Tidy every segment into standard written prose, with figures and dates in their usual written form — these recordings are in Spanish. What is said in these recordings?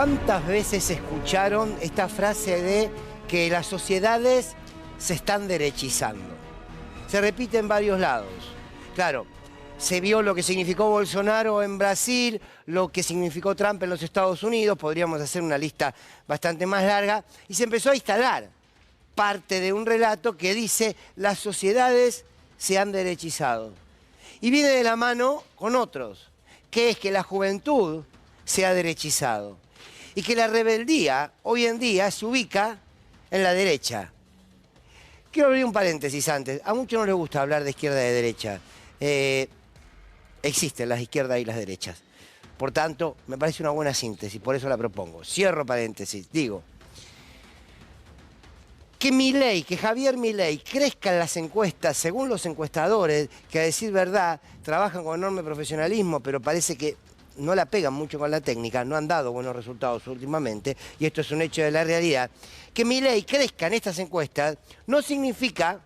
¿Cuántas veces escucharon esta frase de que las sociedades se están derechizando? Se repite en varios lados. Claro, se vio lo que significó Bolsonaro en Brasil, lo que significó Trump en los Estados Unidos, podríamos hacer una lista bastante más larga, y se empezó a instalar parte de un relato que dice las sociedades se han derechizado. Y viene de la mano con otros, que es que la juventud se ha derechizado. Y que la rebeldía hoy en día se ubica en la derecha. Quiero abrir un paréntesis antes. A muchos no les gusta hablar de izquierda y de derecha. Existen las izquierdas y las derechas. Por tanto, me parece una buena síntesis, por eso la propongo. Cierro paréntesis. Digo, que Milei, que Javier Milei crezca en las encuestas, según los encuestadores, que a decir verdad, trabajan con enorme profesionalismo, pero parece que no la pegan mucho con la técnica, no han dado buenos resultados últimamente, y esto es un hecho de la realidad. Que Milei crezca en estas encuestas no significa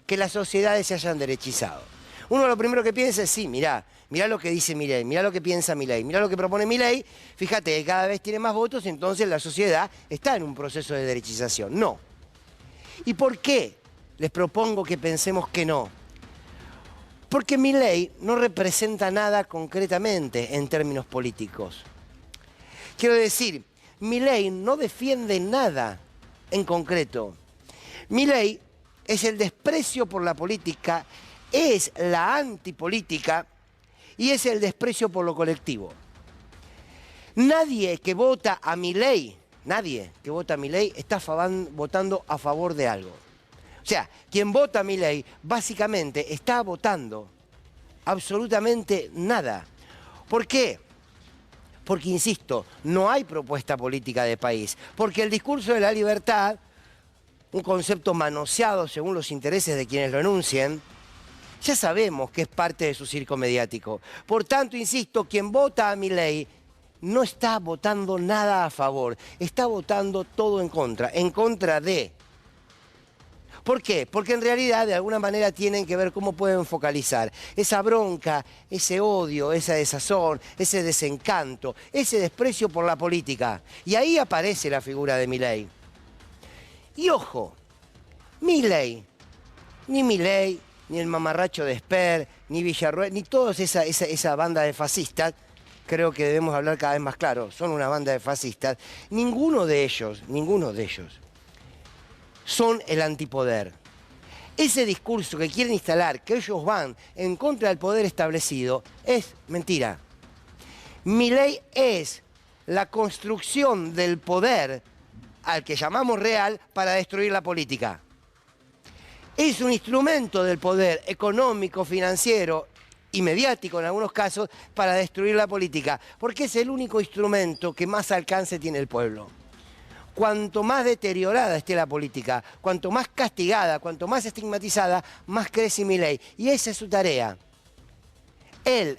que las sociedades se hayan derechizado. Uno lo primero que piensa es, sí, mirá lo que dice Milei, mirá lo que piensa Milei, mirá lo que propone Milei, fíjate que cada vez tiene más votos, entonces la sociedad está en un proceso de derechización. No. ¿Y por qué les propongo que pensemos que no? Porque Milei no representa nada concretamente en términos políticos. Quiero decir, Milei no defiende nada en concreto. Milei es el desprecio por la política, es la antipolítica y es el desprecio por lo colectivo. Nadie que vota a Milei, está votando a favor de algo. O sea, quien vota a Milei básicamente está votando absolutamente nada. ¿Por qué? Porque, insisto, no hay propuesta política de país. Porque el discurso de la libertad, un concepto manoseado según los intereses de quienes lo enuncien, ya sabemos que es parte de su circo mediático. Por tanto, insisto, quien vota a Milei no está votando nada a favor, está votando todo en contra de. ¿Por qué? Porque en realidad de alguna manera tienen que ver cómo pueden focalizar esa bronca, ese odio, esa desazón, ese desencanto, ese desprecio por la política. Y ahí aparece la figura de Milei. Y ojo, Milei, ni el mamarracho de Esper, ni Villarroel, ni toda esa banda de fascistas, creo que debemos hablar cada vez más claro, son una banda de fascistas, ninguno de ellos son el antipoder. Ese discurso que quieren instalar, que ellos van en contra del poder establecido, es mentira. Milei es la construcción del poder al que llamamos real para destruir la política. Es un instrumento del poder económico, financiero y mediático en algunos casos para destruir la política, porque es el único instrumento que más alcance tiene el pueblo. Cuanto más deteriorada esté la política, cuanto más castigada, cuanto más estigmatizada, más crece Milei. Y esa es su tarea. Él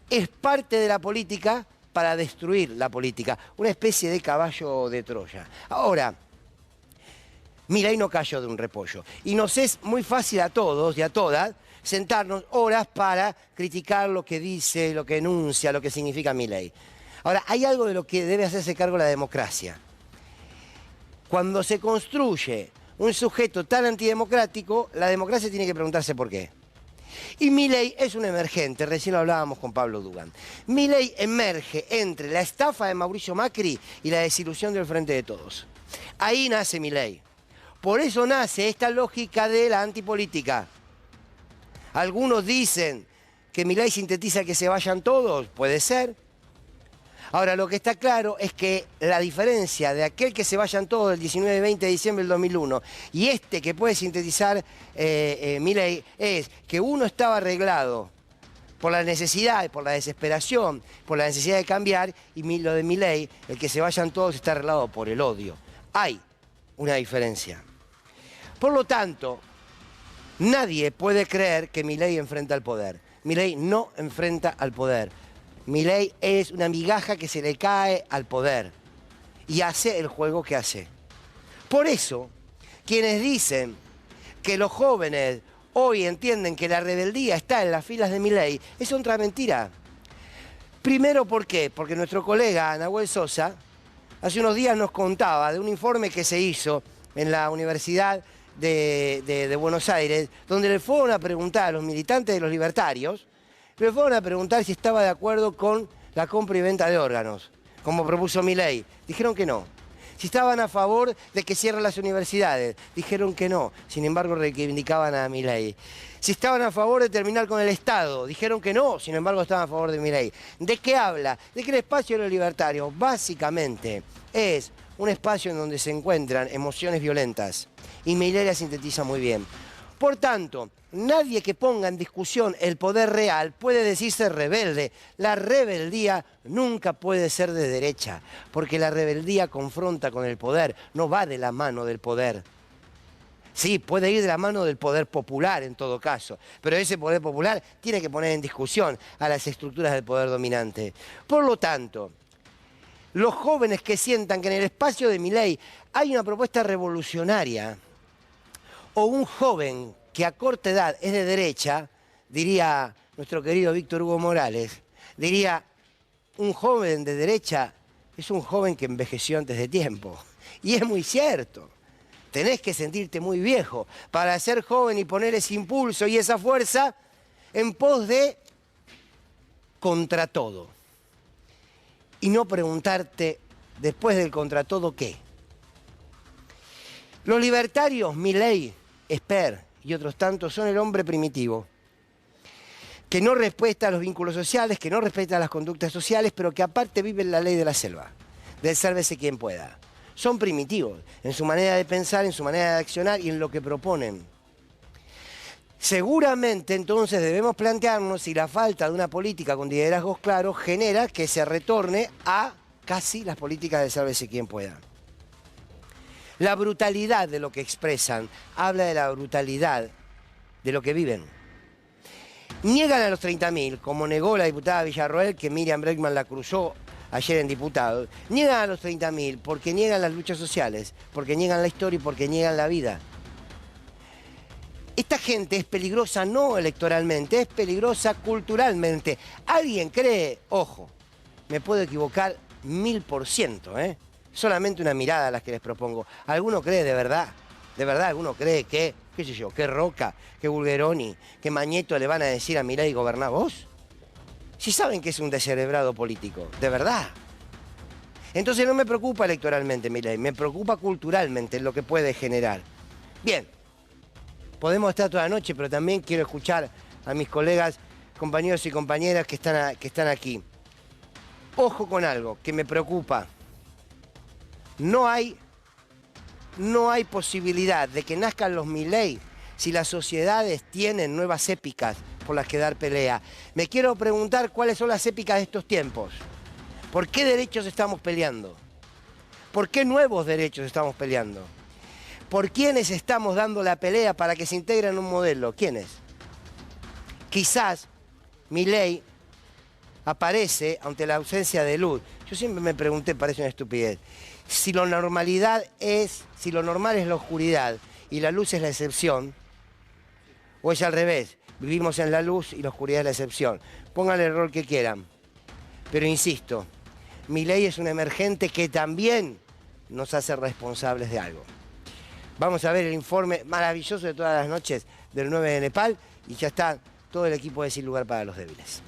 es parte de la política para destruir la política, una especie de caballo de Troya. Ahora, Milei no cayó de un repollo. Y nos es muy fácil a todos y a todas sentarnos horas para criticar lo que dice, lo que enuncia, lo que significa Milei. Ahora, hay algo de lo que debe hacerse cargo la democracia. Cuando se construye un sujeto tan antidemocrático, la democracia tiene que preguntarse por qué. Y Milei es un emergente, recién lo hablábamos con Pablo Dugan. Milei emerge entre la estafa de Mauricio Macri y la desilusión del Frente de Todos. Ahí nace Milei. Por eso nace esta lógica de la antipolítica. Algunos dicen que Milei sintetiza que se vayan todos, puede ser. Ahora, lo que está claro es que la diferencia de aquel que se vayan todos el 19 y 20 de diciembre del 2001 y este que puede sintetizar Milei es que uno estaba arreglado por la necesidad, por la desesperación, por la necesidad de cambiar, y lo de Milei, el que se vayan todos, está arreglado por el odio. Hay una diferencia. Por lo tanto, nadie puede creer que Milei enfrenta al poder. Milei no enfrenta al poder. Milei es una migaja que se le cae al poder y hace el juego que hace. Por eso, quienes dicen que los jóvenes hoy entienden que la rebeldía está en las filas de Milei, es otra mentira. Primero, ¿por qué? Porque nuestro colega Nahuel Sosa hace unos días nos contaba de un informe que se hizo en la Universidad de Buenos Aires, donde le fueron a preguntar a los militantes de los libertarios, le fueron a preguntar si estaba de acuerdo con la compra y venta de órganos, como propuso Milei. Dijeron que no. Si estaban a favor de que cierren las universidades, dijeron que no. Sin embargo, reivindicaban a Milei. Si estaban a favor de terminar con el Estado, dijeron que no. Sin embargo, estaban a favor de Milei. ¿De qué habla? De que el espacio de los libertarios, básicamente, es un espacio en donde se encuentran emociones violentas. Y Milei la sintetiza muy bien. Por tanto, nadie que ponga en discusión el poder real puede decirse rebelde. La rebeldía nunca puede ser de derecha, porque la rebeldía confronta con el poder, no va de la mano del poder. Sí, puede ir de la mano del poder popular en todo caso, pero ese poder popular tiene que poner en discusión a las estructuras del poder dominante. Por lo tanto, los jóvenes que sientan que en el espacio de Milei hay una propuesta revolucionaria, o un joven que a corta edad es de derecha, diría nuestro querido Víctor Hugo Morales, diría, un joven de derecha es un joven que envejeció antes de tiempo. Y es muy cierto. Tenés que sentirte muy viejo para ser joven y poner ese impulso y esa fuerza en pos de contra todo. Y no preguntarte después del contra todo qué. Los libertarios, Milei, Esper y otros tantos, son el hombre primitivo, que no respeta los vínculos sociales, que no respeta las conductas sociales, pero que aparte vive en la ley de la selva, del sálvese quien pueda. Son primitivos en su manera de pensar, en su manera de accionar y en lo que proponen. Seguramente entonces debemos plantearnos si la falta de una política con liderazgos claros genera que se retorne a casi las políticas de sálvese quien pueda. La brutalidad de lo que expresan habla de la brutalidad de lo que viven. Niegan a los 30.000, como negó la diputada Villarroel, que Miriam Bregman la cruzó ayer en diputados. Niegan a los 30.000 porque niegan las luchas sociales, porque niegan la historia y porque niegan la vida. Esta gente es peligrosa no electoralmente, es peligrosa culturalmente. ¿Alguien cree? Ojo, me puedo equivocar 1000%, ¿eh? Solamente una mirada a las que les propongo. ¿Alguno cree de verdad? ¿De verdad alguno cree que, qué sé yo, que Roca, que Bulgeroni, que Mañeto le van a decir a Milei goberná vos? Si saben que es un descerebrado político, de verdad. Entonces no me preocupa electoralmente Milei, me preocupa culturalmente lo que puede generar. Bien, podemos estar toda la noche, pero también quiero escuchar a mis colegas, compañeros y compañeras que están aquí. Ojo con algo que me preocupa. No hay posibilidad de que nazcan los Milei si las sociedades tienen nuevas épicas por las que dar pelea. Me quiero preguntar cuáles son las épicas de estos tiempos. ¿Por qué derechos estamos peleando? ¿Por qué nuevos derechos estamos peleando? ¿Por quiénes estamos dando la pelea para que se integren en un modelo? ¿Quiénes? Quizás Milei aparece ante la ausencia de luz. Yo siempre me pregunté, parece una estupidez, si lo normal es la oscuridad y la luz es la excepción, o es al revés, vivimos en la luz y la oscuridad es la excepción. Pónganle el rol que quieran. Pero insisto, Milei es un emergente que también nos hace responsables de algo. Vamos a ver el informe maravilloso de todas las noches del 9 de Nepal y ya está todo el equipo de Sin Lugar para los Débiles.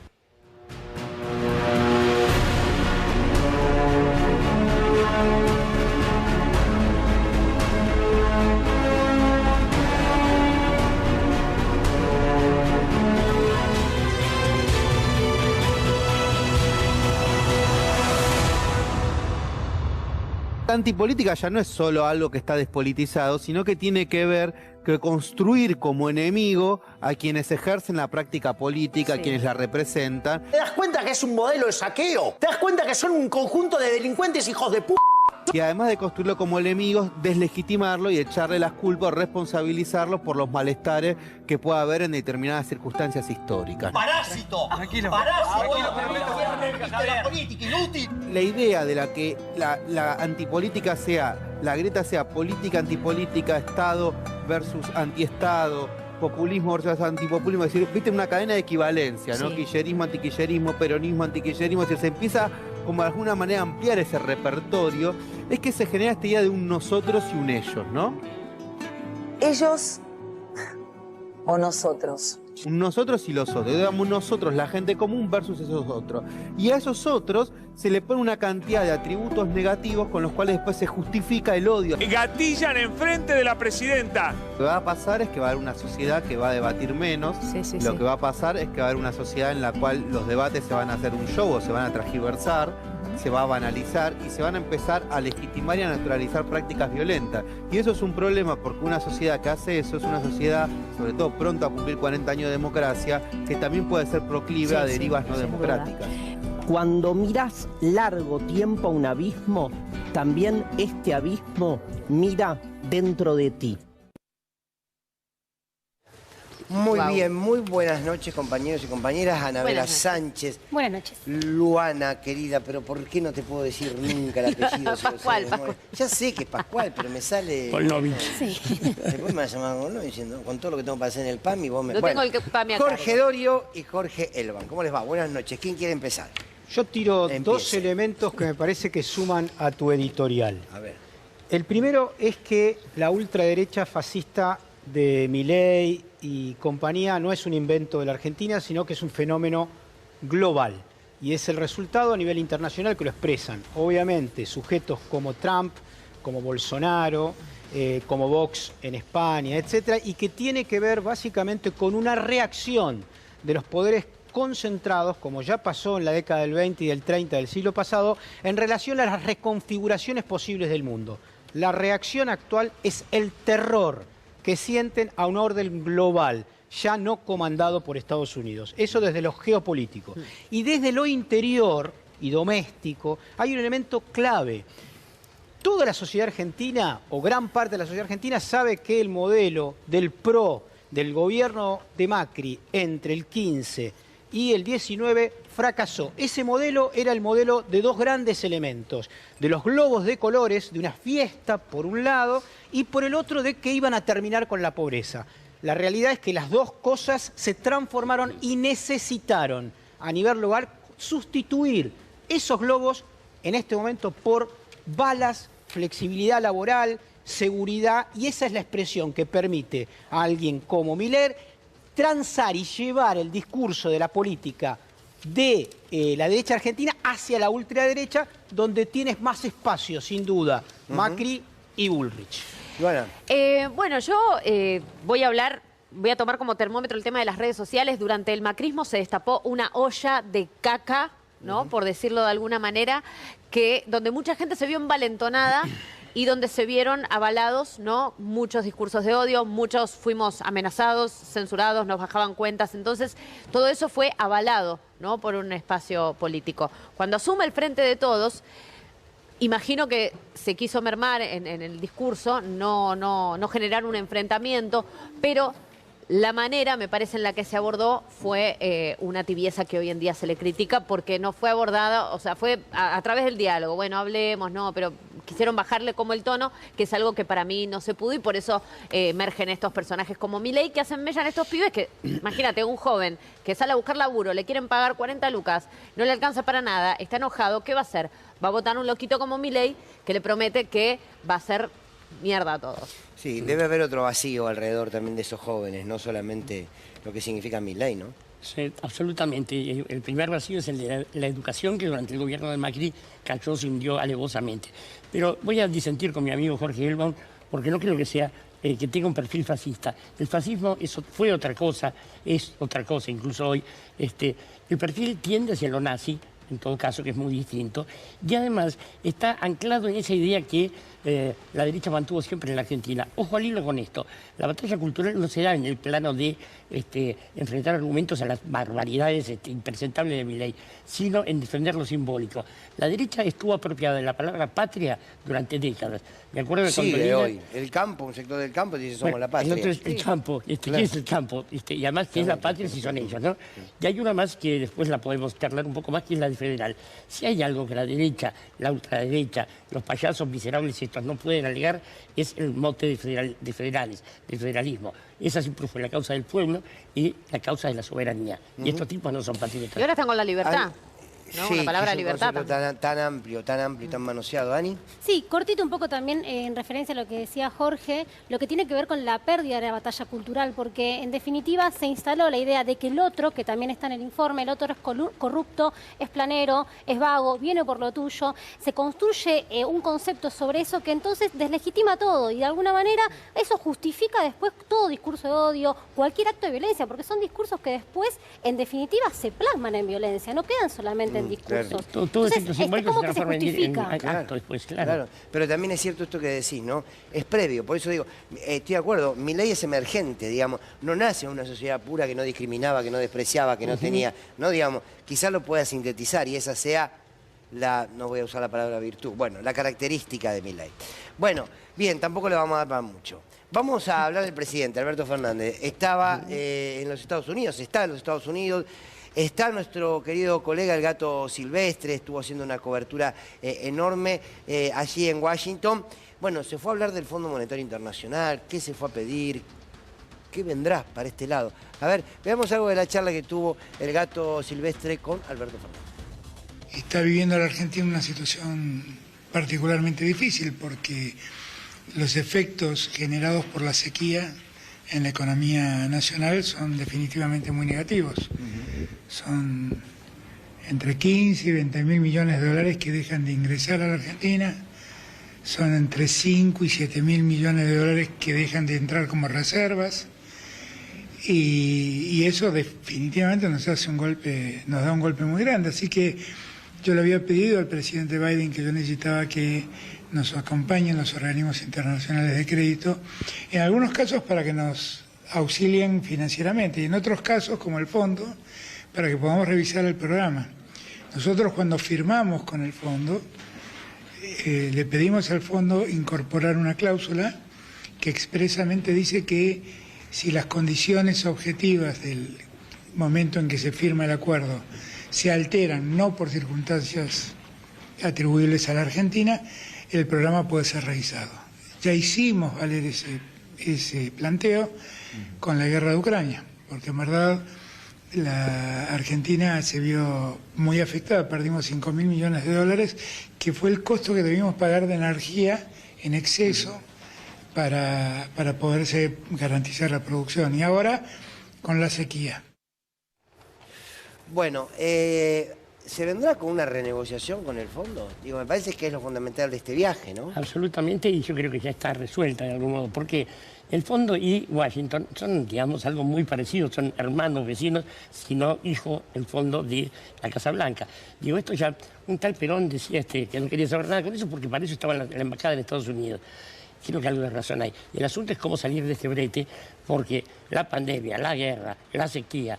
La antipolítica ya no es solo algo que está despolitizado, sino que tiene que ver que construir como enemigo a quienes ejercen la práctica política, a quienes la representan. ¿Te das cuenta que es un modelo de saqueo? ¿Te das cuenta que son un conjunto de delincuentes hijos de p***? Y además de construirlo como enemigos, deslegitimarlo y echarle las culpas, responsabilizarlo por los malestares que pueda haber en determinadas circunstancias históricas. ¡Parásito! Tranquilo. ¡Parásito! La política inútil. La idea de la que la antipolítica sea, la grieta sea política, antipolítica, Estado versus antiestado, populismo versus antipopulismo, es decir, viste una cadena de equivalencia, ¿no? Sí. Kirchnerismo, antiquillerismo, peronismo, antiquillerismo, es decir, se empieza como de alguna manera ampliar ese repertorio, es que se genera esta idea de un nosotros y un ellos, ¿no? Ellos o nosotros. Un nosotros y los otros. Digamos, nosotros, la gente común versus esos otros. Y a esos otros se le pone una cantidad de atributos negativos con los cuales después se justifica el odio. Gatillan enfrente de la presidenta. Lo que va a pasar es que va a haber una sociedad que va a debatir menos. Lo que va a pasar es que va a haber una sociedad en la cual los debates se van a hacer un show o se van a transgiversar, se va a banalizar y se van a empezar a legitimar y a naturalizar prácticas violentas. Y eso es un problema porque una sociedad que hace eso es una sociedad, sobre todo pronto a cumplir 40 años de democracia, que también puede ser proclive a derivas no democráticas. Cuando miras largo tiempo a un abismo, también este abismo mira dentro de ti. Muy bien, muy buenas noches, compañeros y compañeras. Anabela Sánchez. Buenas noches. Luana, querida, pero ¿por qué no te puedo decir nunca el apellido? Pascual. Ya sé que es Pascual, pero me sale... Polnovich. Sí. Después me vas a llamar Polnovich diciendo, con todo lo que tengo para hacer en el PAMI, vos me... No tengo el PAMI acá. Jorge Dorio y Jorge Elban. ¿Cómo les va? Buenas noches. ¿Quién quiere empezar? Yo tiro Empiece. dos elementos que me parece que suman a tu editorial. A ver. El primero es que la ultraderecha fascista de Milei y compañía no es un invento de la Argentina, sino que es un fenómeno global. Y es el resultado a nivel internacional que lo expresan. Obviamente, sujetos como Trump, como Bolsonaro, como Vox en España, etcétera, y que tiene que ver básicamente con una reacción de los poderes concentrados, como ya pasó en la década del 20 y del 30 del siglo pasado, en relación a las reconfiguraciones posibles del mundo. La reacción actual es el terror que sienten a un orden global, ya no comandado por Estados Unidos. Eso desde lo geopolítico. Y desde lo interior y doméstico hay un elemento clave. Toda la sociedad argentina, o gran parte de la sociedad argentina, sabe que el modelo del PRO, del gobierno de Macri, entre el 15 y el 19, fracasó. Ese modelo era el modelo de dos grandes elementos, de los globos de colores, de una fiesta por un lado, y por el otro de que iban a terminar con la pobreza. La realidad es que las dos cosas se transformaron y necesitaron, a nivel global, sustituir esos globos en este momento por balas, flexibilidad laboral, seguridad, y esa es la expresión que permite a alguien como Milei transar y llevar el discurso de la política de la derecha argentina hacia la ultraderecha, donde tienes más espacio, sin duda, Macri y Bullrich. Luana. Bueno, yo voy a tomar como termómetro el tema de las redes sociales. Durante el macrismo se destapó una olla de caca, ¿no? Por decirlo de alguna manera, donde mucha gente se vio envalentonada y donde se vieron avalados, ¿no? Muchos discursos de odio, muchos fuimos amenazados, censurados, nos bajaban cuentas. Entonces, todo eso fue avalado, ¿no? Por un espacio político. Cuando asume el Frente de Todos, imagino que se quiso mermar en el discurso, no generar un enfrentamiento, pero la manera, me parece, en la que se abordó fue una tibieza que hoy en día se le critica porque no fue abordada, o sea, fue a través del diálogo. Bueno, hablemos, no, pero quisieron bajarle como el tono, que es algo que para mí no se pudo, y por eso emergen estos personajes como Milei, que hacen mella en estos pibes que, imagínate, un joven que sale a buscar laburo, le quieren pagar 40 lucas, no le alcanza para nada, está enojado, ¿qué va a hacer? Va a votar un loquito como Milei que le promete que va a hacer mierda a todos. Sí, debe haber otro vacío alrededor también de esos jóvenes, no solamente lo que significa Milei, ¿no? Sí, absolutamente. El primer vacío es el de la educación, que durante el gobierno de Macri cayó, se hundió alevosamente. Pero voy a disentir con mi amigo Jorge Elban, porque no creo que sea que tenga un perfil fascista. El fascismo fue otra cosa, es otra cosa, incluso hoy. El perfil tiende hacia lo nazi, en todo caso, que es muy distinto, y además está anclado en esa idea que la derecha mantuvo siempre en la Argentina. Ojo al hilo con esto, la batalla cultural no se da en el plano de enfrentar argumentos a las barbaridades impresentables de Milei, sino en defender lo simbólico. La derecha estuvo apropiada de la palabra patria durante décadas. Me acuerdo de cuando Sigue hoy. El campo, un sector del campo dice somos la patria. El otro es el campo. Claro. ¿Qué es el campo? Y además, ¿qué es la patria si son ellos, no? Y hay una más que después la podemos charlar un poco más, que es la de federal. Si hay algo que la derecha, la ultraderecha, los payasos miserables estos no pueden alegar, es el mote de federales, del federalismo. Esa siempre fue la causa del pueblo y la causa de la soberanía. Y estos tipos no son patriotas. Y ahora están con la libertad. ¿no? Sí, Una palabra que es un libertad concepto tan amplio, tan manoseado. ¿Dani? Sí, cortito un poco también en referencia a lo que decía Jorge, lo que tiene que ver con la pérdida de la batalla cultural, porque en definitiva se instaló la idea de que el otro, que también está en el informe, el otro es corrupto, es planero, es vago, viene por lo tuyo, se construye un concepto sobre eso que entonces deslegitima todo y de alguna manera eso justifica después todo discurso de odio, cualquier acto de violencia, porque son discursos que después en definitiva se plasman en violencia, no quedan solamente en discursos. Todo Entonces, efecto simbólico como se que se transforma justifica. en acto después, claro. Pero también es cierto esto que decís, ¿no? Es previo, por eso digo, estoy de acuerdo, Milei es emergente, digamos, no nace en una sociedad pura que no discriminaba, que no despreciaba, que no tenía, ¿no? Digamos, quizás lo pueda sintetizar y esa sea la, no voy a usar la palabra virtud, bueno, la característica de Milei. Bueno, bien, tampoco le vamos a dar para mucho. Vamos a hablar del presidente, Alberto Fernández. Estaba en los Estados Unidos, está en los Estados Unidos. Está nuestro querido colega el Gato Silvestre, estuvo haciendo una cobertura enorme allí en Washington. Bueno, se fue a hablar del Fondo Monetario Internacional, qué se fue a pedir, qué vendrá para este lado. A ver, veamos algo de la charla que tuvo el Gato Silvestre con Alberto Fernández. Está viviendo la Argentina una situación particularmente difícil porque los efectos generados por la sequía en la economía nacional son definitivamente muy negativos. Son entre 15 y 20 mil millones de dólares que dejan de ingresar a la Argentina, son entre 5 y 7 mil millones de dólares que dejan de entrar como reservas, y eso definitivamente nos da un golpe muy grande. Así que yo le había pedido al presidente Biden que yo necesitaba que nos acompañen los organismos internacionales de crédito, en algunos casos para que nos auxilien financieramente y en otros casos, como el fondo, para que podamos revisar el programa. Nosotros cuando firmamos con el fondo, le pedimos al fondo incorporar una cláusula que expresamente dice que si las condiciones objetivas del momento en que se firma el acuerdo se alteran, no por circunstancias atribuibles a la Argentina, el programa puede ser revisado. Ya hicimos valer ese planteo con la guerra de Ucrania, porque en verdad la Argentina se vio muy afectada, perdimos 5 mil millones de dólares, que fue el costo que debimos pagar de energía en exceso para poderse garantizar la producción. Y ahora con la sequía. Bueno, ¿se vendrá con una renegociación con el fondo? Digo, me parece que es lo fundamental de este viaje, ¿no? Absolutamente, y yo creo que ya está resuelta de algún modo, porque el fondo y Washington son, digamos, algo muy parecido, son hermanos, vecinos, si no hijo, el fondo de la Casa Blanca. Digo, esto ya, un tal Perón decía que no quería saber nada con eso porque para eso estaba en la embajada en Estados Unidos. Creo que algo de razón hay. El asunto es cómo salir de este brete, porque la pandemia, la guerra, la sequía,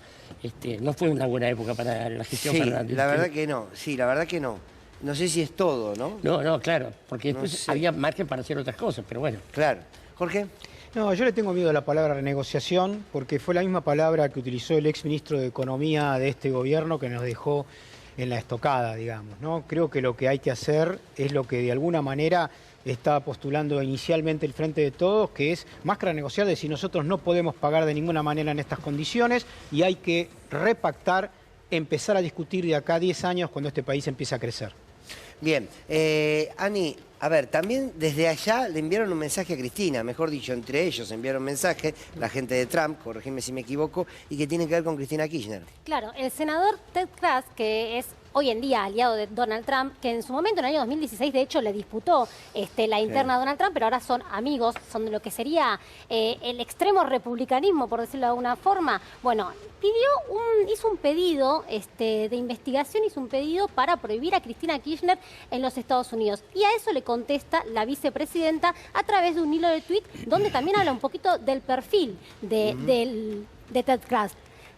no fue una buena época para la gestión Fernández. La verdad que no, sí, la verdad que no. No sé si es todo, ¿no? No, claro, porque después había margen para hacer otras cosas, pero bueno. Claro. ¿Jorge? No, yo le tengo miedo a la palabra renegociación, porque fue la misma palabra que utilizó el exministro de Economía de este gobierno que nos dejó en la estocada, digamos, ¿no? Creo que lo que hay que hacer es lo que de alguna manera está postulando inicialmente el Frente de Todos, que es más que renegociar, decir nosotros no podemos pagar de ninguna manera en estas condiciones y hay que repactar, empezar a discutir de acá a 10 años cuando este país empiece a crecer. Bien, Ani, a ver, también desde allá le enviaron un mensaje a Cristina, mejor dicho, entre ellos enviaron un mensaje, la gente de Trump, corregime si me equivoco, y que tiene que ver con Cristina Kirchner. Claro, el senador Ted Cruz, que es hoy en día aliado de Donald Trump, que en su momento, en el año 2016, de hecho, le disputó la interna a Donald Trump, pero ahora son amigos, son de lo que sería el extremo republicanismo, por decirlo de alguna forma. Bueno, hizo un pedido de investigación, hizo un pedido para prohibir a Cristina Kirchner en los Estados Unidos. Y a eso le contesta la vicepresidenta a través de un hilo de tuit donde también habla un poquito del perfil de Ted Cruz.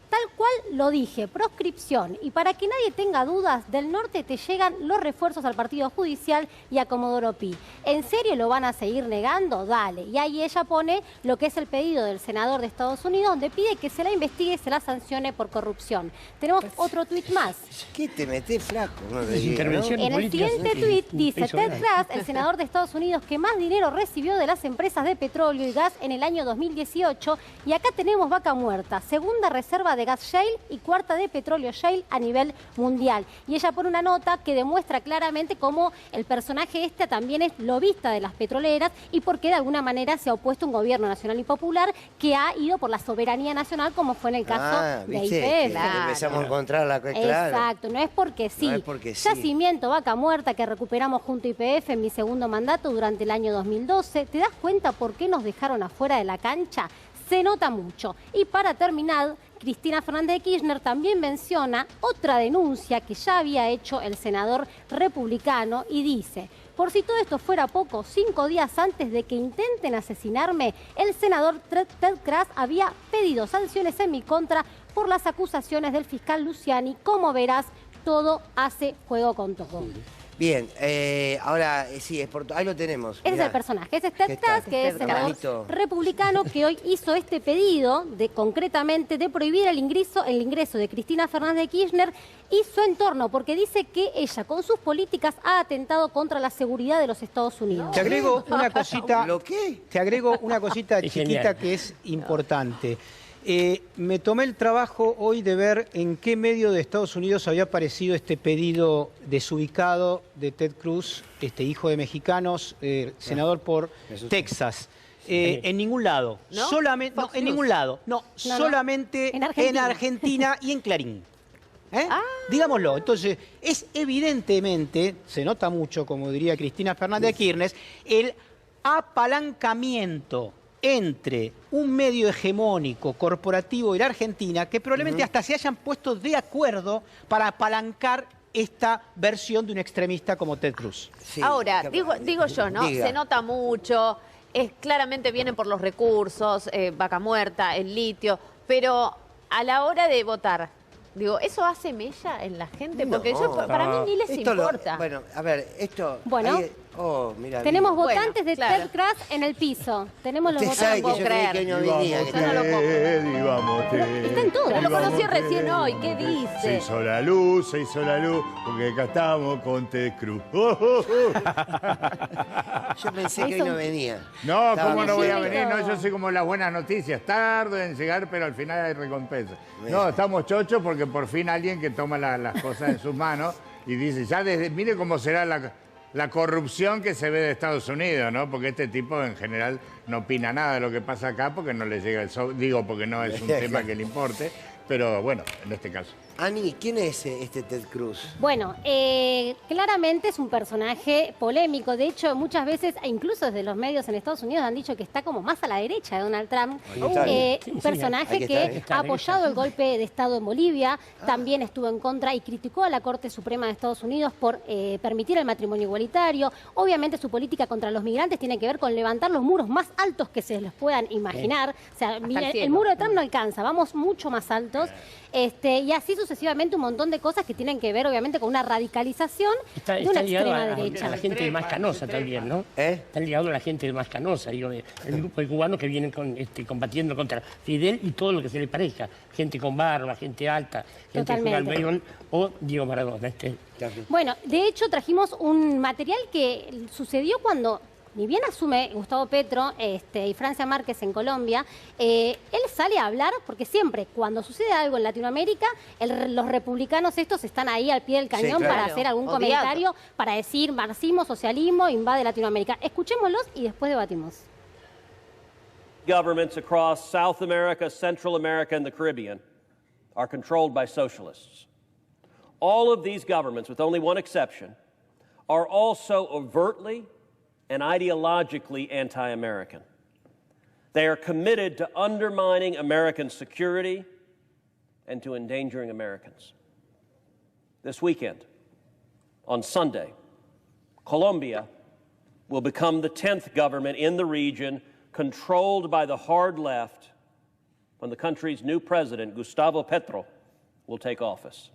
Tal cual lo dije, proscripción. Y para que nadie tenga dudas, del norte te llegan los refuerzos al Partido Judicial y a Comodoro Pi. ¿En serio lo van a seguir negando? Dale. Y ahí ella pone lo que es el pedido del senador de Estados Unidos, donde pide que se la investigue y se la sancione por corrupción. Tenemos otro tuit más. ¿Qué te metés, flaco? No te diga, ¿no? En el siguiente tuit dice Ted Cruz, el senador de Estados Unidos que más dinero recibió de las empresas de petróleo y gas en el año 2018. Y acá tenemos vaca muerta, segunda reserva tercera de gas shale y cuarta de petróleo shale a nivel mundial. Y ella pone una nota que demuestra claramente cómo el personaje también es lobista de las petroleras y por qué de alguna manera se ha opuesto un gobierno nacional y popular que ha ido por la soberanía nacional, como fue en el caso de YPF. Claro. Empezamos a encontrar la claro. Exacto, no es porque sí. No es porque sí. Yacimiento Vaca Muerta que recuperamos junto a YPF en mi segundo mandato durante el año 2012. ¿Te das cuenta por qué nos dejaron afuera de la cancha? Se nota mucho. Y para terminar, Cristina Fernández de Kirchner también menciona otra denuncia que ya había hecho el senador republicano y dice: por si todo esto fuera poco, 5 días antes de que intenten asesinarme, el senador Ted Cruz había pedido sanciones en mi contra por las acusaciones del fiscal Luciani. Como verás, todo hace juego con todo. Bien, ahora sí, ahí lo tenemos. Ese es el personaje, ese es Ted Cruz, que es senador republicano que hoy hizo este pedido, concretamente, de prohibir el ingreso de Cristina Fernández de Kirchner y su entorno, porque dice que ella, con sus políticas, ha atentado contra la seguridad de los Estados Unidos. Te agrego una cosita. ¿Lo qué? Te agrego una cosita chiquita que es importante. Me tomé el trabajo hoy de ver en qué medio de Estados Unidos había aparecido este pedido desubicado de Ted Cruz, hijo de mexicanos, senador por Texas. En ningún lado. ¿No? Solamente, no, en ningún lado. No, solamente en Argentina y en Clarín. Digámoslo. Entonces, es evidentemente, se nota mucho, como diría Cristina Fernández de Kirchner, el apalancamiento entre un medio hegemónico, corporativo y la Argentina, que probablemente hasta se hayan puesto de acuerdo para apalancar esta versión de un extremista como Ted Cruz. Sí, ahora, digo yo, ¿no? Se nota mucho, claramente vienen por los recursos, Vaca Muerta, el litio, pero a la hora de votar, digo, ¿eso hace mella en la gente? Porque para mí ni les importa. Bueno, a ver, esto... Bueno, mira, tenemos votantes de Ted Cruz en el piso. Tenemos los votantes. No puedo creer. Yo no lo puedo creer. Está en todo. Lo conocí recién hoy. ¿Qué dice? Se hizo la luz, porque acá estamos con Ted Cruz. Yo pensé que hoy no venía. No, ¿cómo no voy a venir? No, yo soy como las buenas noticias. Tardo en llegar, pero al final hay recompensa. No, estamos chochos porque por fin alguien que toma las cosas en sus manos y dice, mire cómo será la corrupción que se ve de Estados Unidos, ¿no? Porque este tipo en general no opina nada de lo que pasa acá porque no le llega porque no es un tema que le importe, pero bueno, en este caso. Ani, ¿quién es este Ted Cruz? Bueno, claramente es un personaje polémico. De hecho, muchas veces, incluso desde los medios en Estados Unidos, han dicho que está como más a la derecha de Donald Trump. Un personaje que ha apoyado el golpe de Estado en Bolivia, también estuvo en contra y criticó a la Corte Suprema de Estados Unidos por permitir el matrimonio igualitario. Obviamente su política contra los migrantes tiene que ver con levantar los muros más altos que se les puedan imaginar. O sea, el muro de Trump no alcanza, vamos mucho más altos. Y así sucesivamente un montón de cosas que tienen que ver, obviamente, con una radicalización de una extrema derecha. A la gente más canosa también, ¿no? Está ligado a la gente más canosa, digo, el grupo de cubanos que vienen combatiendo contra Fidel y todo lo que se le parezca. Gente con barba, gente alta, gente que juega al béisbol o Diego Maradona. Bueno, de hecho trajimos un material que sucedió cuando... Ni bien asume Gustavo Petro y Francia Márquez en Colombia, él sale a hablar, porque siempre cuando sucede algo en Latinoamérica, los republicanos estos están ahí al pie del cañón para hacer algún comentario, para decir marxismo, socialismo, invade Latinoamérica. Escuchémoslos y después debatimos. Governments across South America, Central America, and the Caribbean are controlled by socialists. All of these governments, with only one exception, are also overtly and ideologically anti-American. They are committed to undermining American security and to endangering Americans. This weekend, on Sunday, Colombia will become the 10th government in the region controlled by the hard left when the country's new president, Gustavo Petro, will take office.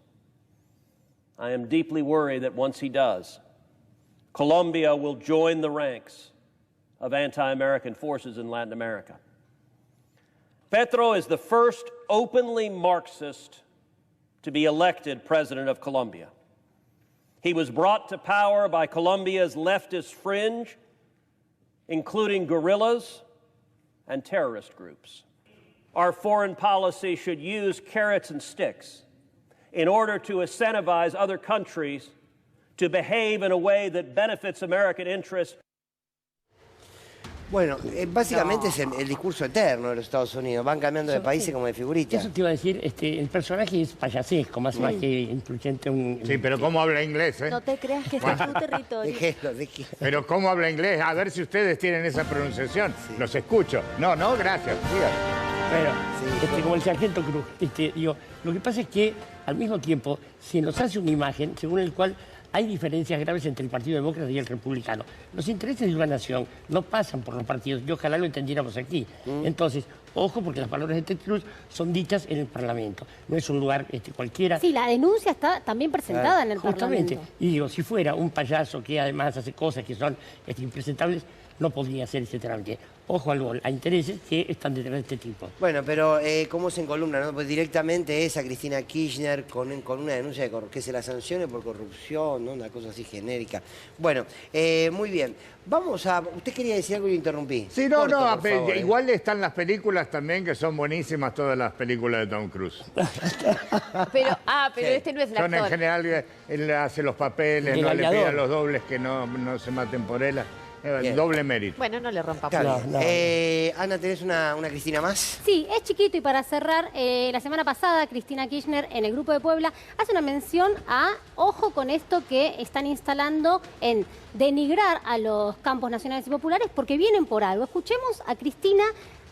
I am deeply worried that once he does, Colombia will join the ranks of anti-American forces in Latin America. Petro is the first openly Marxist to be elected president of Colombia. He was brought to power by Colombia's leftist fringe, including guerrillas and terrorist groups. Our foreign policy should use carrots and sticks in order to incentivize other countries to behave in a way that benefits American interests. Bueno, básicamente es el discurso eterno de los Estados Unidos. Van cambiando de países como de figuritas. Eso te iba a decir, el personaje es payasesco, más que incluyente. Sí, pero ¿cómo habla inglés? No te creas que es tu territorio. Pero ¿cómo habla inglés? A ver si ustedes tienen esa pronunciación. Los escucho. No, gracias. Bueno, como el sargento Cruz, digo, lo que pasa es que al mismo tiempo se nos hace una imagen según el cual hay diferencias graves entre el Partido Demócrata y el Republicano. Los intereses de una nación no pasan por los partidos, y ojalá lo entendiéramos aquí. Entonces, ojo, porque las palabras de Ted Cruz son dichas en el Parlamento. No es un lugar cualquiera. Sí, la denuncia está también presentada en el Justamente. Parlamento. Y digo, si fuera un payaso que además hace cosas que son impresentables, no podría hacer ese trámite. Ojo a intereses que están detrás de este tipo. Bueno, pero ¿cómo se encolumna, no? Pues directamente es a Cristina Kirchner con una denuncia de que se la sancione por corrupción, ¿no? Una cosa así genérica. Bueno, muy bien. Vamos a... Usted quería decir algo y lo interrumpí. Sí, igual están las películas también, que son buenísimas todas las películas de Tom Cruise. Pero este no es el actor. Son en general, él hace los papeles, no le pide a los dobles que no se maten por él. Doble mérito. Bueno, no le rompa. Ana, ¿tenés una Cristina más? Sí, es chiquito y para cerrar, la semana pasada Cristina Kirchner en el Grupo de Puebla hace una mención a, ojo con esto que están instalando en denigrar a los campos nacionales y populares porque vienen por algo. Escuchemos a Cristina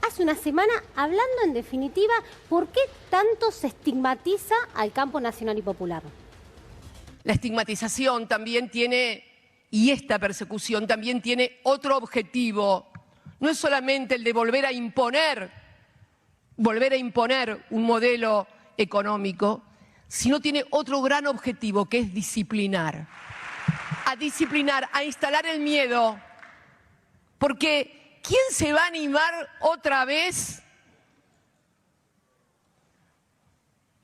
hace una semana hablando en definitiva por qué tanto se estigmatiza al campo nacional y popular. La estigmatización también tiene... Y esta persecución también tiene otro objetivo. No es solamente el de volver a imponer un modelo económico, sino tiene otro gran objetivo, que es disciplinar. A instalar el miedo. Porque ¿quién se va a animar otra vez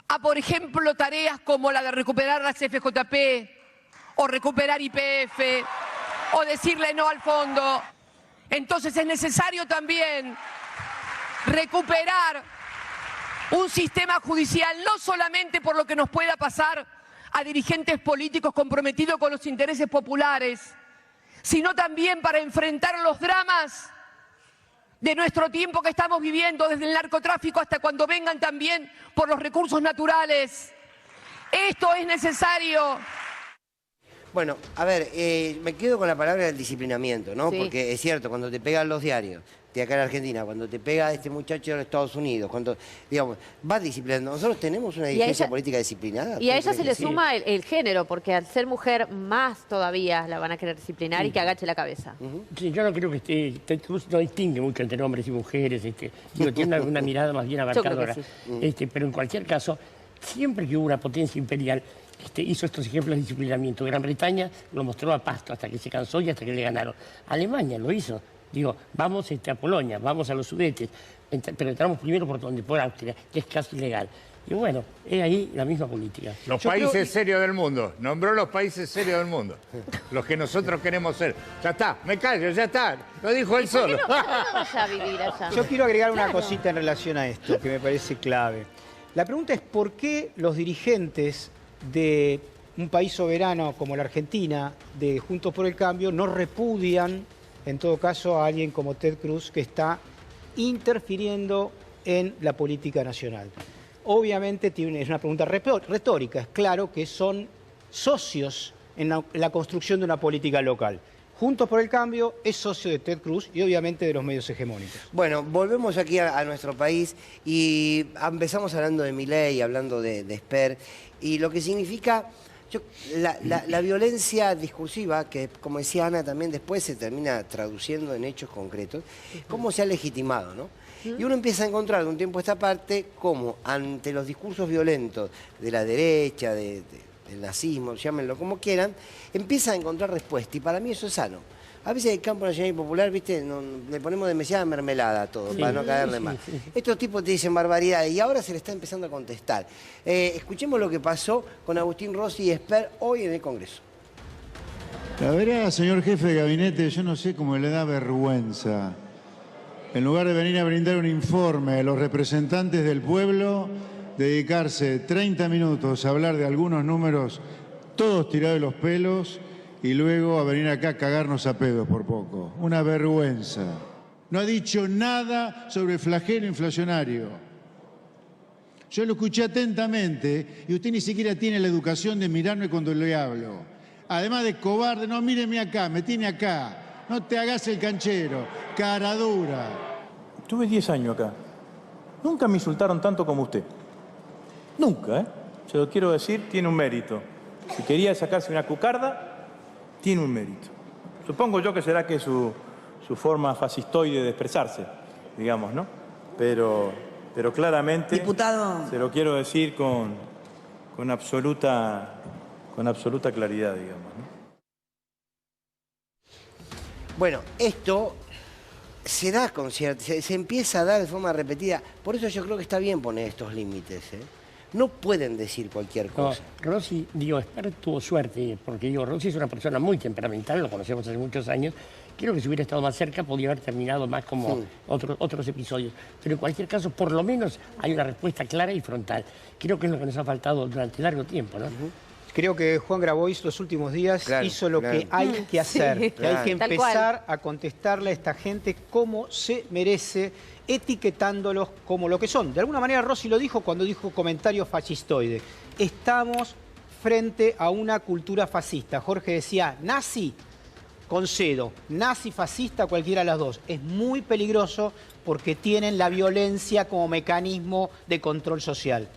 a, por ejemplo, tareas como la de recuperar las FJP, o recuperar YPF, o decirle no al fondo? Entonces es necesario también recuperar un sistema judicial, no solamente por lo que nos pueda pasar a dirigentes políticos comprometidos con los intereses populares, sino también para enfrentar los dramas de nuestro tiempo que estamos viviendo, desde el narcotráfico hasta cuando vengan también por los recursos naturales. Esto es necesario. Bueno, a ver, me quedo con la palabra del disciplinamiento, ¿no? Sí. Porque es cierto, cuando te pegan los diarios de acá en Argentina, cuando te pega este muchacho de los Estados Unidos, cuando, digamos, vas disciplinando. Nosotros tenemos una dirigencia política disciplinada. Y a ella se le suma el género, porque al ser mujer más todavía la van a querer disciplinar y que agache la cabeza. Sí, yo no creo que Ted Cruz no distingue mucho entre hombres y mujeres. Tiene una mirada más bien abarcadora. Pero en cualquier caso, siempre que hubo una potencia imperial, hizo estos ejemplos de disciplinamiento. Gran Bretaña lo mostró a Pasto hasta que se cansó y hasta que le ganaron. Alemania lo hizo. Digo, vamos a Polonia, vamos a los Sudetes, pero entramos primero por Austria, que es casi ilegal. Y bueno, es ahí la misma política. Los países serios del mundo. Nombró los países serios del mundo. Los que nosotros queremos ser. Ya está, me callo, ya está. Lo dijo él solo. ¿Por qué no vaya a vivir allá? Yo quiero agregar una cosita en relación a esto, que me parece clave. La pregunta es por qué los dirigentes de un país soberano como la Argentina, de Juntos por el Cambio, no repudian, en todo caso, a alguien como Ted Cruz, que está interfiriendo en la política nacional. Obviamente es una pregunta retórica, es claro que son socios en la construcción de una política local. Juntos por el Cambio es socio de Ted Cruz y obviamente de los medios hegemónicos. Bueno, volvemos aquí a nuestro país y empezamos hablando de Milei, hablando de Esper, y lo que significa la violencia discursiva, que como decía Ana también después se termina traduciendo en hechos concretos, cómo se ha legitimado, ¿no? Y uno empieza a encontrar de un tiempo a esta parte cómo ante los discursos violentos de la derecha, del nazismo, llámenlo como quieran, empieza a encontrar respuesta y para mí eso es sano. A veces el campo nacional y popular, ¿viste? Le ponemos demasiada mermelada a todo, para no caerle mal. Estos tipos te dicen barbaridades y ahora se le está empezando a contestar. Escuchemos lo que pasó con Agustín Rossi y Esper hoy en el Congreso. La verdad, señor jefe de gabinete, yo no sé cómo le da vergüenza en lugar de venir a brindar un informe a los representantes del pueblo, dedicarse 30 minutos a hablar de algunos números, todos tirados de los pelos, y luego a venir acá a cagarnos a pedos por poco. Una vergüenza. No ha dicho nada sobre el flagelo inflacionario. Yo lo escuché atentamente y usted ni siquiera tiene la educación de mirarme cuando le hablo. Además de cobarde, no, míreme acá, me tiene acá. No te hagas el canchero, cara dura. Tuve 10 años acá. Nunca me insultaron tanto como usted. Nunca, ¿eh? Se lo quiero decir, tiene un mérito. Si quería sacarse una cucarda, tiene un mérito. Supongo yo que será que su forma fascistoide de expresarse, digamos, ¿no? Pero claramente, diputado, se lo quiero decir con absoluta claridad, digamos, ¿no? Bueno, esto se da con se empieza a dar de forma repetida. Por eso yo creo que está bien poner estos límites, ¿eh? No pueden decir cualquier cosa. No, Rossi, Esper tuvo suerte, porque Rossi es una persona muy temperamental, lo conocemos hace muchos años. Creo que si hubiera estado más cerca podría haber terminado más como otros episodios. Pero en cualquier caso, por lo menos hay una respuesta clara y frontal. Creo que es lo que nos ha faltado durante largo tiempo, ¿no? Creo que Juan Grabois los últimos días hizo lo que hay que hacer. Sí, que hay que empezar a contestarle a esta gente cómo se merece, etiquetándolos como lo que son. De alguna manera Rossi lo dijo cuando dijo comentario fascistoide. Estamos frente a una cultura fascista. Jorge decía, nazi, concedo, nazi, fascista, cualquiera de las dos. Es muy peligroso porque tienen la violencia como mecanismo de control social.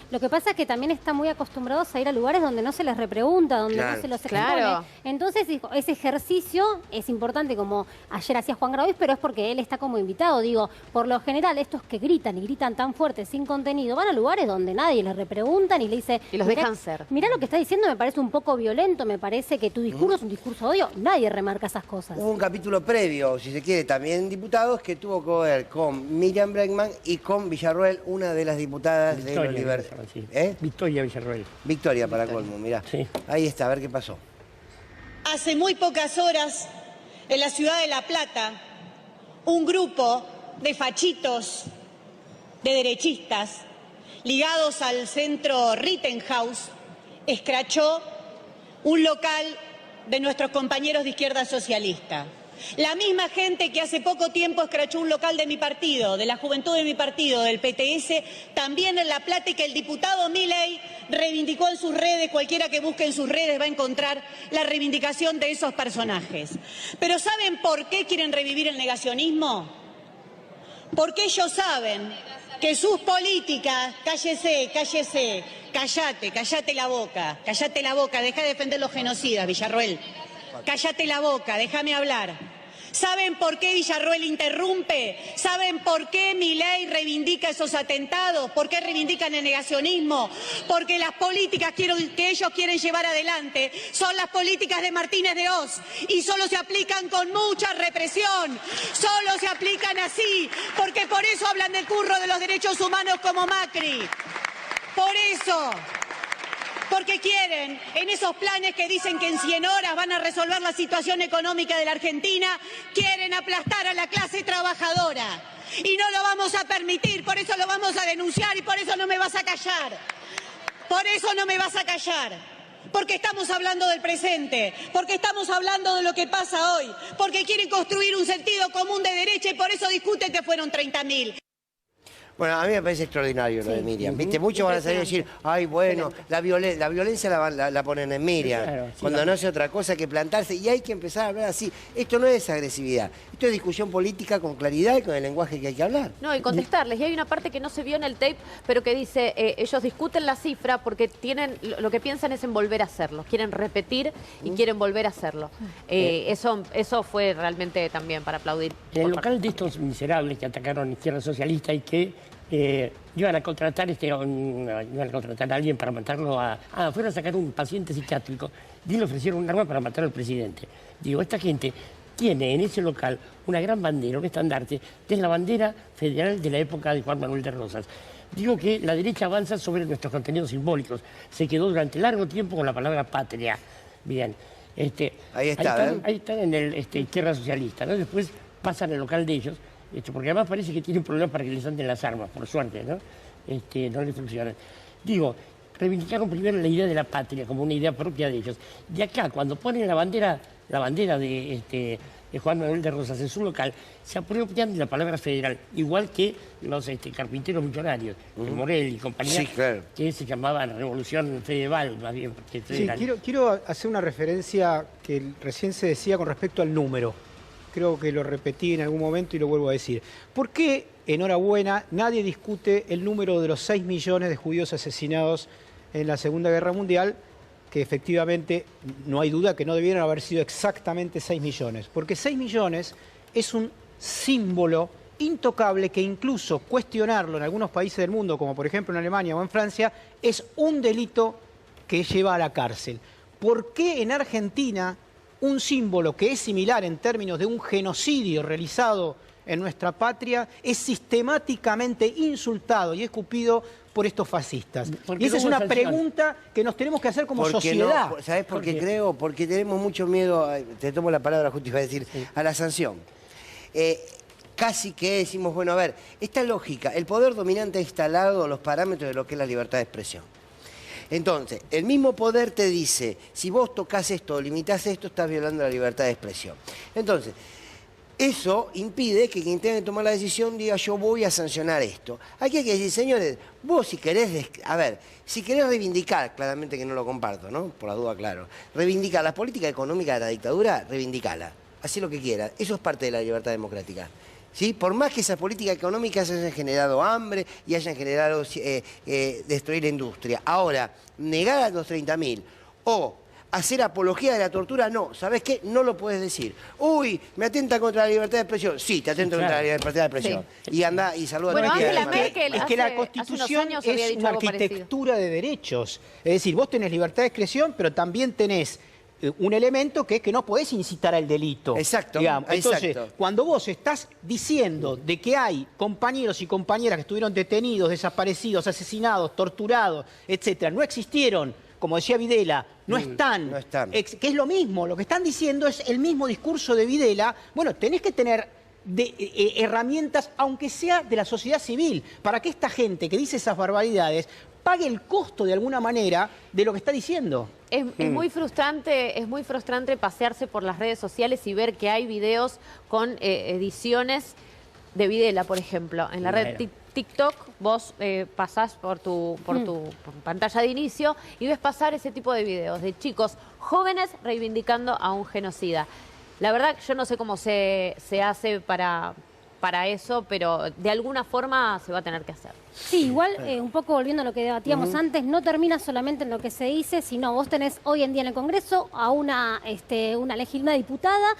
Lo que pasa es que también están muy acostumbrados a ir a lugares donde no se les repregunta, donde no se los expone. Claro. Entonces, ese ejercicio es importante, como ayer hacía Juan Grabois, pero es porque él está como invitado. Digo, por lo general, estos que gritan y gritan tan fuerte, sin contenido, van a lugares donde nadie les repregunta ni le dice... Y los dejan ser. Mirá lo que está diciendo, me parece un poco violento, me parece que tu discurso es un discurso de odio. Nadie remarca esas cosas. Hubo un capítulo previo, si se quiere, también diputados, que tuvo que ver con Miriam Bregman y con Villarroel, una de las diputadas de los libertades. Sí. Victoria Villarroel. Victoria para colmo, mirá. Sí. Ahí está, a ver qué pasó. Hace muy pocas horas, en la ciudad de La Plata, un grupo de fachitos, de derechistas, ligados al centro Rittenhouse, escrachó un local de nuestros compañeros de izquierda socialista. La misma gente que hace poco tiempo escrachó un local de mi partido, de la juventud de mi partido, del PTS, también en La Plata, y que el diputado Milei reivindicó en sus redes. Cualquiera que busque en sus redes va a encontrar la reivindicación de esos personajes. Pero ¿saben por qué quieren revivir el negacionismo? Porque ellos saben que sus políticas... Cállese, cállate la boca, deja de defender los genocidas, Villarroel. Cállate la boca, déjame hablar. ¿Saben por qué Villarroel interrumpe? ¿Saben por qué Milei reivindica esos atentados? ¿Por qué reivindican el negacionismo? Porque las políticas que ellos quieren llevar adelante son las políticas de Martínez de Oz, y solo se aplican con mucha represión, solo se aplican así, porque por eso hablan del curro de los derechos humanos como Macri. Por eso... Porque quieren, en esos planes que dicen que en 100 horas van a resolver la situación económica de la Argentina, quieren aplastar a la clase trabajadora. Y no lo vamos a permitir, por eso lo vamos a denunciar y por eso no me vas a callar. Por eso no me vas a callar. Porque estamos hablando del presente, porque estamos hablando de lo que pasa hoy, porque quieren construir un sentido común de derecha y por eso discuten que fueron 30.000. Bueno, a mí me parece extraordinario lo de Miriam. ¿Viste? Muchos van a salir a decir, ay, bueno, la violencia la ponen en Miriam, claro, sí, cuando no hace otra cosa que plantarse. Y hay que empezar a hablar así. Esto no es agresividad, esto es discusión política con claridad y con el lenguaje que hay que hablar. No, y contestarles. Y hay una parte que no se vio en el tape, pero que dice, ellos discuten la cifra porque lo que piensan es en volver a hacerlo. Quieren repetir y quieren volver a hacerlo. Eso fue realmente también para aplaudir. En el local de estos miserables que atacaron a la izquierda socialista y que iban a contratar a alguien para matarlo fueron a sacar un paciente psiquiátrico y le ofrecieron un arma para matar al presidente. Digo, esta gente tiene en ese local una gran bandera, un estandarte, que es la bandera federal de la época de Juan Manuel de Rosas. Digo que la derecha avanza sobre nuestros contenidos simbólicos. Se quedó durante largo tiempo con la palabra patria. Bien. Ahí están en el izquierda socialista, ¿no? Después pasan al local de ellos porque además parece que tienen problemas para que les anden las armas, por suerte, ¿no? No les funcionan. Digo, reivindicaron primero la idea de la patria como una idea propia de ellos. De acá, cuando ponen la bandera de Juan Manuel de Rosas en su local, se apropian de la palabra federal, igual que los carpinteros millonarios, Morel y compañía, sí, claro, que se llamaban Revolución Fedeval, más bien. Sí, quiero hacer una referencia que recién se decía con respecto al número. Creo que lo repetí en algún momento y lo vuelvo a decir. ¿Por qué, enhorabuena, nadie discute el número de los 6 millones de judíos asesinados en la Segunda Guerra Mundial? Que efectivamente no hay duda que no debieron haber sido exactamente 6 millones, porque 6 millones es un símbolo intocable que incluso cuestionarlo en algunos países del mundo, como por ejemplo en Alemania o en Francia, es un delito que lleva a la cárcel. ¿Por qué en Argentina un símbolo que es similar en términos de un genocidio realizado en nuestra patria es sistemáticamente insultado y escupido por estos fascistas? Y esa es una pregunta que nos tenemos que hacer como sociedad. No, ¿sabés por qué creo? Porque tenemos mucho miedo, te tomo la palabra justo iba a decir, a la sanción. Casi que decimos, bueno, a ver, esta lógica, el poder dominante ha instalado los parámetros de lo que es la libertad de expresión. Entonces, el mismo poder te dice, si vos tocas esto o limitás esto, estás violando la libertad de expresión. Entonces, eso impide que quien tenga que tomar la decisión diga yo voy a sancionar esto. Aquí hay que decir, señores, vos si querés, si querés reivindicar, claramente que no lo comparto, ¿no? Por la duda, claro. Reivindicar la política económica de la dictadura, reivindicala. Hacé lo que quieras. Eso es parte de la libertad democrática. ¿Sí? Por más que esas políticas económicas hayan generado hambre y hayan generado destruir la industria. Ahora, negar a los 30.000 o hacer apología de la tortura, no. ¿Sabés qué? No lo puedes decir. Uy, me atenta contra la libertad de expresión. Sí, te atenta contra la libertad de expresión. Sí. Y anda y saluda bueno, a Angela Merkel es que la Constitución es una arquitectura de derechos. Es decir, vos tenés libertad de expresión, pero también tenés un elemento que es que no podés incitar al delito. Exacto. Entonces, cuando vos estás diciendo de que hay compañeros y compañeras que estuvieron detenidos, desaparecidos, asesinados, torturados, etcétera, no existieron, como decía Videla, no están. Que es lo mismo, lo que están diciendo es el mismo discurso de Videla. Bueno, tenés que tener herramientas, aunque sea de la sociedad civil, para que esta gente que dice esas barbaridades pague el costo de alguna manera de lo que está diciendo. Es muy frustrante pasearse por las redes sociales y ver que hay videos con ediciones de Videla, por ejemplo. En la red TikTok vos pasás por tu pantalla de inicio y ves pasar ese tipo de videos de chicos jóvenes reivindicando a un genocida. La verdad, yo no sé cómo se hace para eso, pero de alguna forma se va a tener que hacer. Sí, igual un poco volviendo a lo que debatíamos antes, no termina solamente en lo que se dice, sino vos tenés hoy en día en el Congreso a una diputada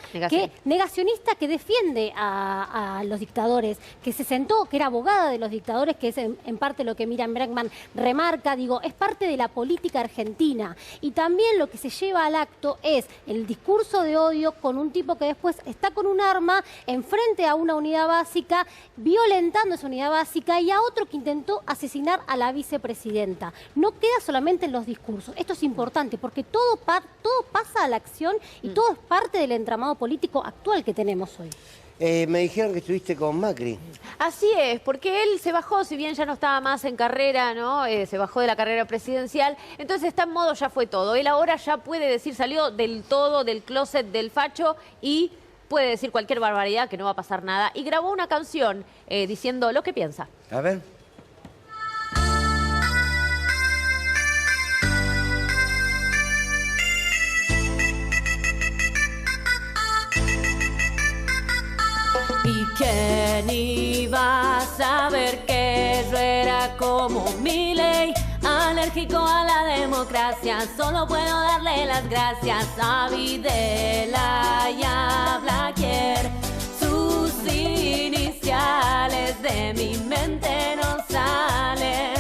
negacionista que defiende a los dictadores, que se sentó, que era abogada de los dictadores, que es en parte lo que Miriam Bregman remarca, digo, es parte de la política argentina. Y también lo que se lleva al acto es el discurso de odio con un tipo que después está con un arma enfrente a una unidad básica, violentando esa unidad básica, y a otro que intentó asesinar a la vicepresidenta. No queda solamente en los discursos. Esto es importante porque todo pasa a la acción y todo es parte del entramado político actual que tenemos hoy. Me dijeron que estuviste con Macri. Así es, porque él se bajó, si bien ya no estaba más en carrera, ¿no? Se bajó de la carrera presidencial, entonces está en modo ya fue todo. Él ahora ya puede decir, salió del todo, del closet del facho y puede decir cualquier barbaridad que no va a pasar nada. Y grabó una canción diciendo lo que piensa. A ver. ¿Y quién iba a saber que yo era como Milei? Alérgico a la democracia, solo puedo darle las gracias a Videla y a Blaquier. Sus iniciales de mi mente no salen.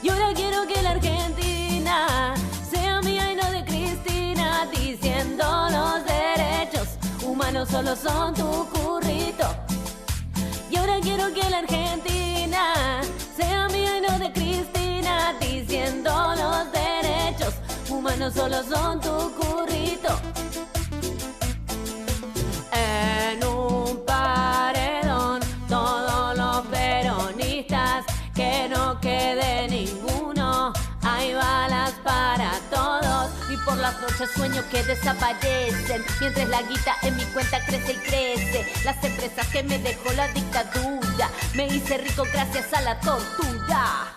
Y ahora quiero que la Argentina sea mía y no de Cristina, diciendo los derechos humanos solo son tu currito. Y ahora quiero que la Argentina sea mía y no de Cristina, diciendo los derechos humanos solo son tu currito. En un paredón las noches sueño que desaparecen, mientras la guita en mi cuenta crece y crece. Las empresas que me dejó la dictadura, me hice rico gracias a la tortura.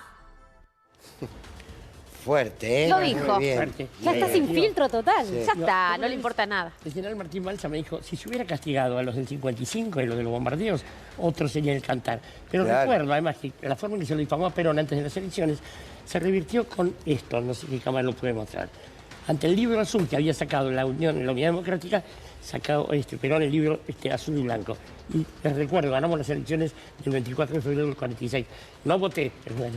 Fuerte, ¿eh? Lo dijo. Muy bien. Fuerte. Ya está sin filtro total. Sí. Ya está, no le importa nada. El general Martín Balsa me dijo, si se hubiera castigado a los del 55 y los de los bombardeos, otro sería el cantar. Pero Claro. recuerdo, además, que la forma en que se lo difamó a Perón antes de las elecciones, se revirtió con esto, no sé qué cámara lo puede mostrar. Ante el libro azul que había sacado la Unidad Democrática, sacado Perón el libro azul y blanco. Y les recuerdo, ganamos las elecciones del 24 de febrero del 46. No voté. Pero bueno,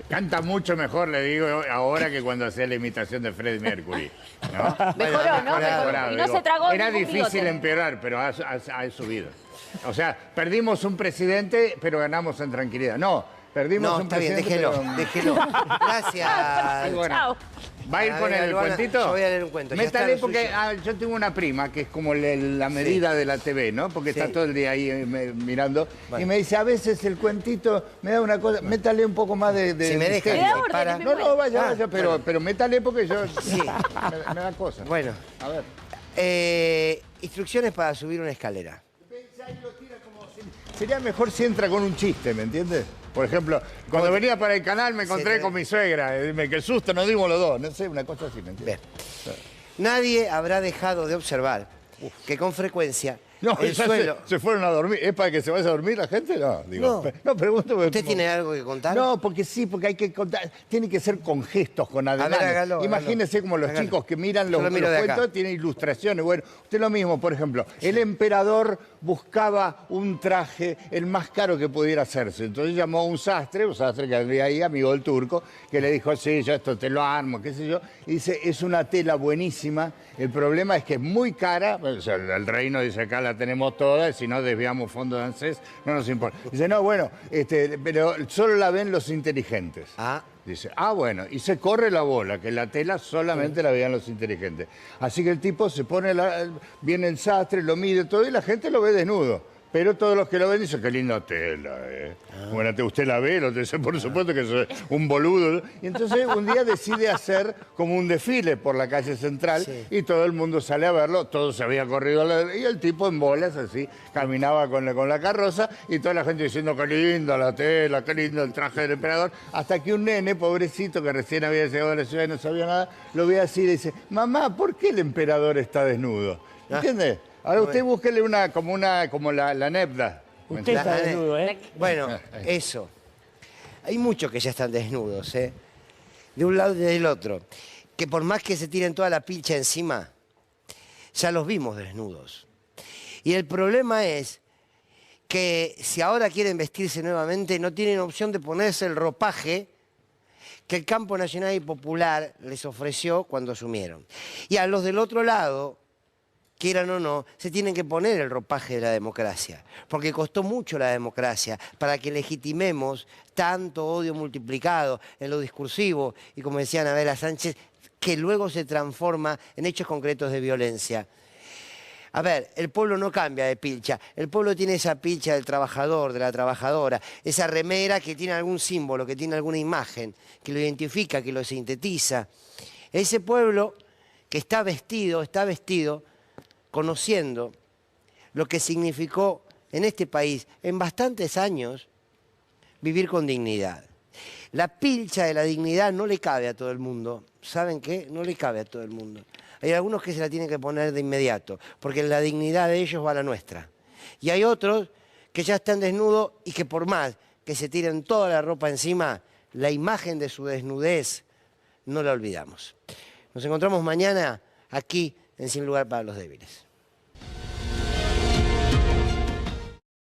Canta mucho mejor, le digo, ahora que cuando hacía la imitación de Freddie Mercury. ¿no? Mejoró, ¿no? Mejoró. Y no se tragó Era ningún difícil bigote. empeorar, pero ha subido. O sea, perdimos un presidente, pero ganamos en tranquilidad. No, perdimos No, un está bien, presidente, déjelo. Gracias. Bueno. Chao. ¿Va a ir con el Luana, cuentito? yo voy a leer un cuento. Ya Métale está lo porque suyo. yo tengo una prima que es como la medida de la TV, ¿no? Porque está todo el día ahí mirando. Bueno. Y me dice, a veces el cuentito me da una cosa, métale un poco más de Si me deja, misterio. me da orden, para. No, vaya, Ah, pero, bueno. pero métale porque yo Sí. me da cosas. Bueno, A ver. instrucciones para subir una escalera. Sería mejor si entra con un chiste, ¿me entiendes? Por ejemplo, cuando venía para el canal me encontré con mi suegra. Qué susto, nos dimos los dos. No sé, una cosa así, ¿me entiendes? Bien. Nadie habrá dejado de observar que con frecuencia No, el ya suelo... se fueron a dormir. ¿Es para que se vaya a dormir la gente? No, digo. No, pregunto. ¿Usted tiene algo que contar? No, porque sí, porque hay que contar. Tiene que ser con gestos, con ademanes. hágalo, Imagínese como los hágalo. chicos que miran Yo los lo miro de acá. cuentos, tienen ilustraciones. Bueno, usted lo mismo, por ejemplo. El emperador buscaba un traje el más caro que pudiera hacerse. Entonces llamó a un sastre que había ahí, amigo del turco, que le dijo, sí, yo esto te lo armo, qué sé yo. Y dice, es una tela buenísima. El problema es que es muy cara. O sea, el reino dice, acá la tenemos toda, si no desviamos fondos de ANSES, no nos importa. Dice, no, bueno, pero solo la ven los inteligentes. Dice, bueno, y se corre la bola, que la tela solamente la veían los inteligentes. Así que el tipo se pone, viene el sastre, lo mide todo y la gente lo ve desnudo. Pero todos los que lo ven dicen, qué linda tela, Bueno, usted la ve, el otro dice, por supuesto que soy un boludo. Y entonces un día decide hacer como un desfile por la calle central y todo el mundo sale a verlo, todo se había corrido y el tipo en bolas así, caminaba con la carroza y toda la gente diciendo, qué linda la tela, qué lindo el traje del emperador, hasta que un nene, pobrecito, que recién había llegado a la ciudad y no sabía nada, lo ve así y le dice, mamá, ¿por qué el emperador está desnudo? ¿Entiende? Ahora usted búsquele como la Nebda. Usted está desnudo, ¿eh? Bueno, eso. Hay muchos que ya están desnudos, ¿eh? De un lado y del otro. Que por más que se tiren toda la pilcha encima, ya los vimos desnudos. Y el problema es que si ahora quieren vestirse nuevamente, no tienen opción de ponerse el ropaje que el campo nacional y popular les ofreció cuando asumieron. Y a los del otro lado, quieran o no, se tienen que poner el ropaje de la democracia, porque costó mucho la democracia para que legitimemos tanto odio multiplicado en lo discursivo y, como decía Anabela Sánchez, que luego se transforma en hechos concretos de violencia. A ver, el pueblo no cambia de pilcha, el pueblo tiene esa pilcha del trabajador, de la trabajadora, esa remera que tiene algún símbolo, que tiene alguna imagen, que lo identifica, que lo sintetiza. Ese pueblo que está vestido conociendo lo que significó en este país, en bastantes años, vivir con dignidad. La pilcha de la dignidad no le cabe a todo el mundo. ¿Saben qué? No le cabe a todo el mundo. Hay algunos que se la tienen que poner de inmediato, porque la dignidad de ellos va a la nuestra. Y hay otros que ya están desnudos y que por más que se tiren toda la ropa encima, la imagen de su desnudez no la olvidamos. Nos encontramos mañana aquí en Sin Lugar para los Débiles.